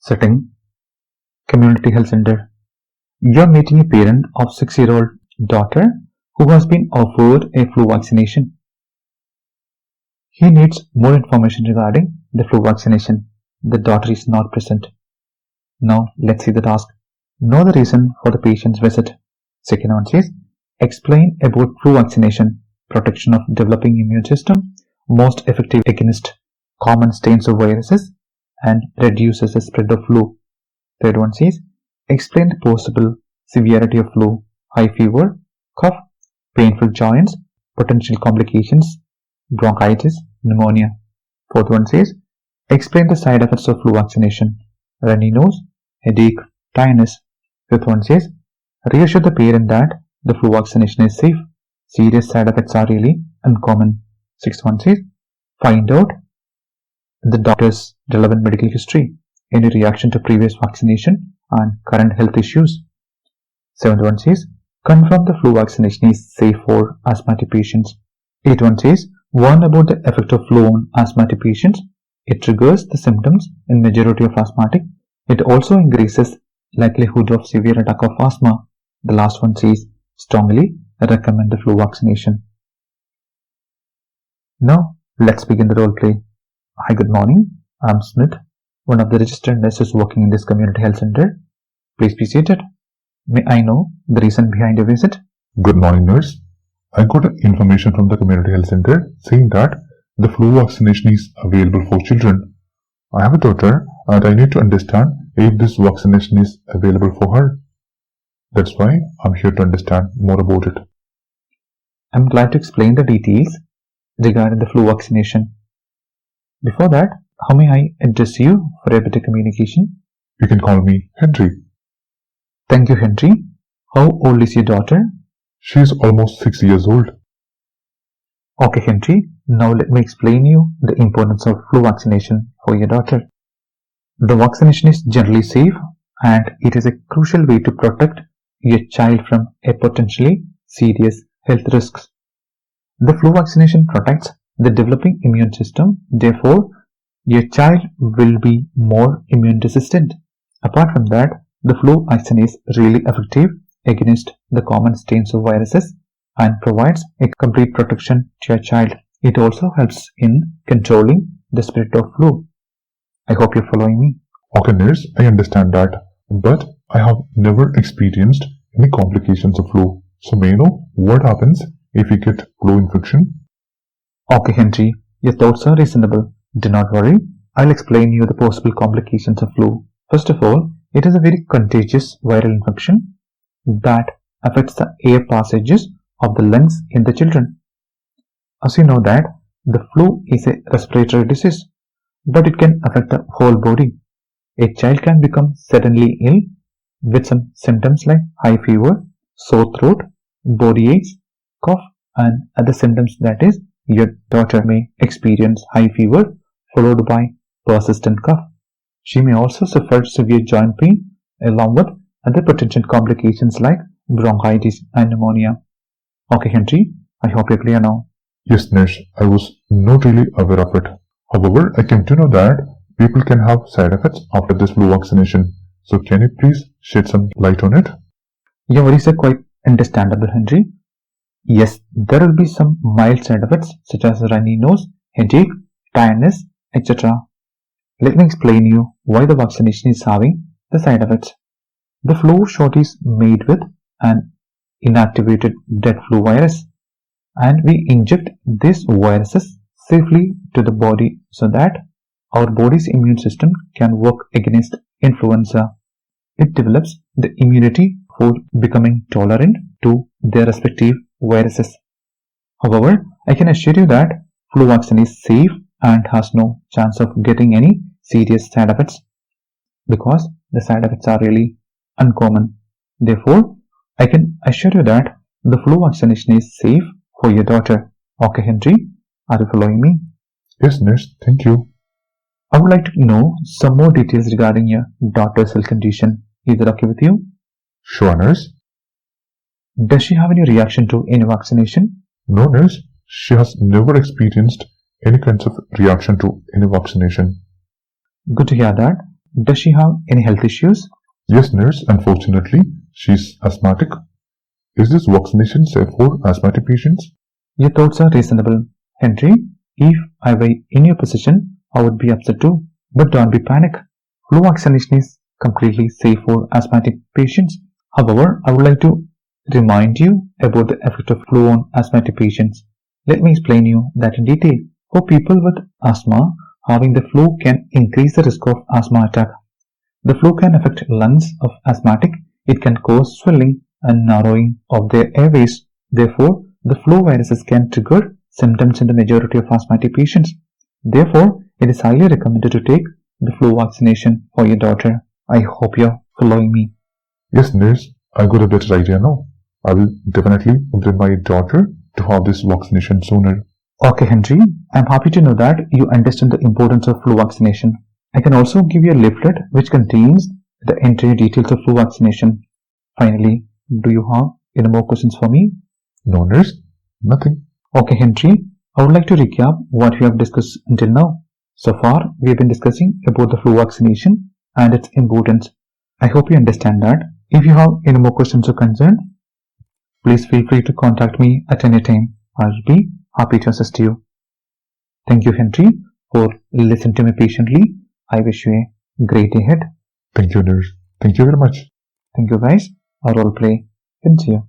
Setting: Community Health Center. You're meeting a parent of 6-year-old daughter who has been offered a flu vaccination. He needs more information regarding the flu vaccination. The daughter is not present. Now let's see the task. Know the reason for the patient's visit. Second one says, explain about flu vaccination, protection of developing immune system, most effective against common strains of viruses, and reduces the spread of flu. Third one says, explain the possible severity of flu, high fever, cough, painful joints, potential complications, bronchitis, pneumonia. Fourth one says, explain the side effects of flu vaccination, runny nose, headache, tiredness. Fifth one says, reassure the parent that the flu vaccination is safe. Serious side effects are really uncommon. Sixth one says, find out the doctor's relevant medical history, any reaction to previous vaccination and current health issues. Seventh one says, confirm the flu vaccination is safe for asthmatic patients. Eighth one says, warn about the effect of flu on asthmatic patients. It triggers the symptoms in majority of asthmatic. It also increases likelihood of severe attack of asthma. The last one says, strongly recommend the flu vaccination. Now let's begin the role play. Hi, good morning. I'm Smith, one of the registered nurses working in this community health center. Please be seated. May I know the reason behind your visit? Good morning, nurse. I got information from the community health center saying that the flu vaccination is available for children. I have a daughter and I need to understand if this vaccination is available for her. That's why I'm here to understand more about it. I'm glad to explain the details regarding the flu vaccination. Before that, how may I address you for a better communication? You can call me Henry. Thank you, Henry. How old is your daughter? She is almost 6 years old. Okay, Henry. Now let me explain you the importance of flu vaccination for your daughter. The vaccination is generally safe and it is a crucial way to protect your child from a potentially serious health risks. The flu vaccination protects the developing immune system, therefore your child will be more immune resistant. Apart from that, the flu vaccine is really effective against the common strains of viruses and provides a complete protection to your child. It also helps in controlling the spread of flu. I hope you're following me. Okay, nurse, I understand that, but I have never experienced any complications of flu. So may I know what happens if you get flu infection? Okay, Henry, your thoughts are reasonable. Do not worry. I'll explain you the possible complications of flu. First of all, it is a very contagious viral infection that affects the air passages of the lungs in the children. As you know that the flu is a respiratory disease, but it can affect the whole body. A child can become suddenly ill with some symptoms like high fever, sore throat, body aches, cough, and other symptoms. That is, your daughter may experience high fever followed by persistent cough. She may also suffer severe joint pain along with other potential complications like bronchitis and pneumonia. Okay, Henry, I hope you're clear now. Yes, nurse, I was not really aware of it. However, I came to know that people can have side effects after this flu vaccination. So can you please shed some light on it? Your worries are quite understandable, Henry. Yes, there will be some mild side effects such as runny nose, headache, tiredness, etc. Let me explain you why the vaccination is having the side effects. The flu shot is made with an inactivated dead flu virus, and we inject these viruses safely to the body so that our body's immune system can work against influenza. It develops the immunity for becoming tolerant to their respective viruses. However, I can assure you that flu vaccine is safe and has no chance of getting any serious side effects because the side effects are really uncommon. Therefore, I can assure you that the flu vaccination is safe for your daughter. Okay, Henry, are you following me? Yes, nurse, thank you. I would like to know some more details regarding your daughter's health condition. Is that okay with you? Sure, nurse. Does she have any reaction to any vaccination? No, nurse, she has never experienced any kinds of reaction to any vaccination. Good to hear that. Does she have any health issues? Yes, nurse. Unfortunately, she's asthmatic. Is this vaccination safe for asthmatic patients? Your thoughts are reasonable, Henry. If I were in your position, I would be upset too. But don't be panic. Flu vaccination is completely safe for asthmatic patients. However, I would like to remind you about the effect of flu on asthmatic patients. Let me explain you that in detail. For people with asthma, having the flu can increase the risk of asthma attack. The flu can affect lungs of asthmatic. It can cause swelling and narrowing of their airways. Therefore, the flu viruses can trigger symptoms in the majority of asthmatic patients. Therefore, it is highly recommended to take the flu vaccination for your daughter. I hope you're following me. Yes, nurse. I got a better idea now. I will definitely bring my daughter to have this vaccination sooner. Okay, Henry, I'm happy to know that you understand the importance of flu vaccination. I can also give you a leaflet which contains the entire details of flu vaccination. Finally, do you have any more questions for me? No, nurse. Nothing. Okay, Henry, I would like to recap what we have discussed until now. So far, we have been discussing about the flu vaccination and its importance. I hope you understand that. If you have any more questions or concerns, please feel free to contact me at any time. I'll be happy to assist you. Thank you, Henry, for listening to me patiently. I wish you a great day ahead. Thank you, nurse. Thank you very much. Thank you, guys. Our role play ends here.